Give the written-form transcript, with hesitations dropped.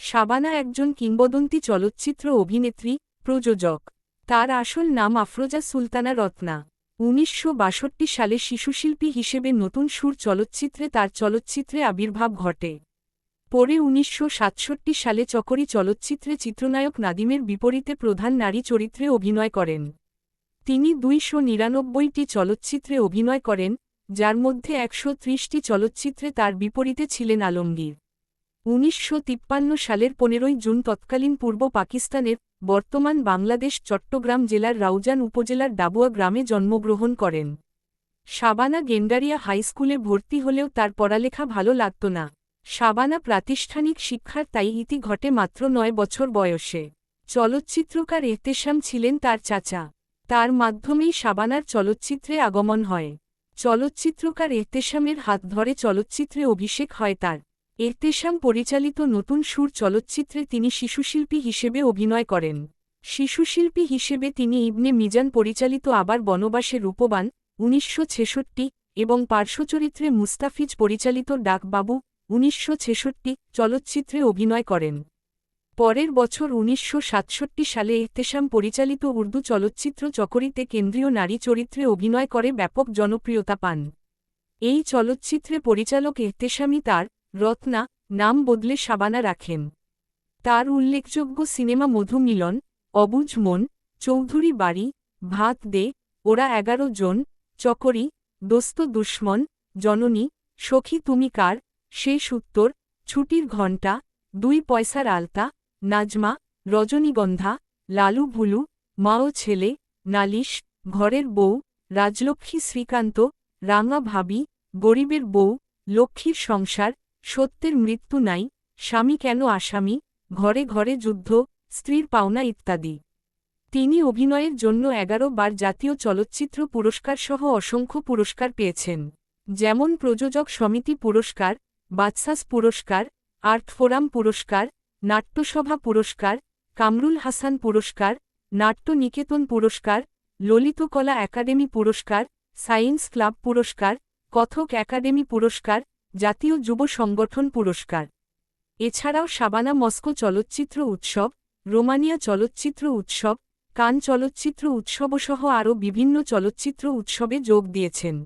শাবানা একজন কিংবদন্তি চলচ্চিত্র অভিনেত্রী, প্রযোজক। তার আসল নাম আফরোজা সুলতানা রত্না। ১৯৬২ সালে শিশুশিল্পী হিসেবে নতুন সুর চলচ্চিত্রে তার চলচ্চিত্রে আবির্ভাব ঘটে। পরে ১৯৬৭ সালে চকরি চলচ্চিত্রে চিত্রনায়ক নাদিমের বিপরীতে প্রধান নারী চরিত্রে অভিনয় করেন। তিনি ২৯৯টি চলচ্চিত্রে অভিনয় করেন, যার মধ্যে ১৩০টি চলচ্চিত্রে তার বিপরীতে ছিলেন আলমগীর। ১৯৫৩ সালের ১৫ জুন তৎকালীন পূর্ব পাকিস্তানের, বর্তমান বাংলাদেশ চট্টগ্রাম জেলার রাউজান উপজেলার ডাবুয়া গ্রামে জন্মগ্রহণ করেন। শাবানা গেন্ডারিয়া হাই স্কুলে ভর্তি হলেও তার পড়ালেখা ভালো লাগত না। শাবানা প্রাতিষ্ঠানিক শিক্ষার তাই ইতি ঘটে মাত্র ৯ বছর বয়সে। চলচ্চিত্রকার এহতেশাম ছিলেন তার চাচা। তার মাধ্যমেই শাবানার চলচ্চিত্রে আগমন হয়। চলচ্চিত্রকার এহতেশামের হাত ধরে চলচ্চিত্রে অভিষেক হয় তার। এহতেশাম পরিচালিত নতুন সুর চলচ্চিত্রে তিনি শিশুশিল্পী হিসেবে অভিনয় করেন। শিশুশিল্পী হিসেবে তিনি ইবনে মিজান পরিচালিত আবার বনবাসে রূপবান, ১৯৬৬ এবং পার্শ্বচরিত্রে মুস্তাফিজ পরিচালিত ডাকবাবু, ১৯৬৬ চলচ্চিত্রে অভিনয় করেন। পরের বছর ১৯৬৭ সালে এহতেশাম পরিচালিত উর্দু চলচ্চিত্র চকরিতে কেন্দ্রীয় নারী চরিত্রে অভিনয় করে ব্যাপক জনপ্রিয়তা পান। এই চলচ্চিত্রে পরিচালক এহতেশামই তার রত্না নাম বদলে শাবানা রাখেন। তার উল্লেখযোগ্য সিনেমা মধু মিলন, অবুঝ মন, চৌধুরী বাড়ি, ভাত দে, ওরা ১১ জন, চকরি, দোস্ত দুশমন, জননী, সখী তুমি কার, শেষ উত্তর, ছুটির ঘণ্টা, ২ পয়সার আলতা, নাজমা, রজনীগন্ধা, লালু ভুলু, মা ও ছেলে, নালিশ, ঘরের বউ, রাজলক্ষ্মী শ্রীকান্ত, রাঙা ভাবি, গরিবের বউ, লক্ষ্মীর সংসার, সত্যের মৃত্যু নাই, স্বামী কেন আসামি, ঘরে ঘরে যুদ্ধ, স্ত্রীর পাওনা ইত্যাদি। তিনি অভিনয়ের জন্য ১১ বার জাতীয় চলচ্চিত্র পুরস্কার সহ অসংখ্য পুরস্কার পেয়েছেন, যেমন প্রযোজক সমিতি পুরস্কার, বাচসাস পুরস্কার, আর্ট ফোরাম পুরস্কার, নাট্যসভা পুরস্কার, কামরুল হাসান পুরস্কার, নাট্য নিকেতন পুরস্কার, ললিতকলা একাডেমি পুরস্কার, সায়েন্স ক্লাব পুরস্কার, কথক একাডেমি পুরস্কার, জাতীয় যুব সংগঠন পুরস্কার। এছাড়াও শাবানা মস্কো চলচ্চিত্র উৎসব, রোমানিয়া চলচ্চিত্র উৎসব, কান চলচ্চিত্র উৎসবসহ আরও বিভিন্ন চলচ্চিত্র উৎসবে যোগ দিয়েছেন।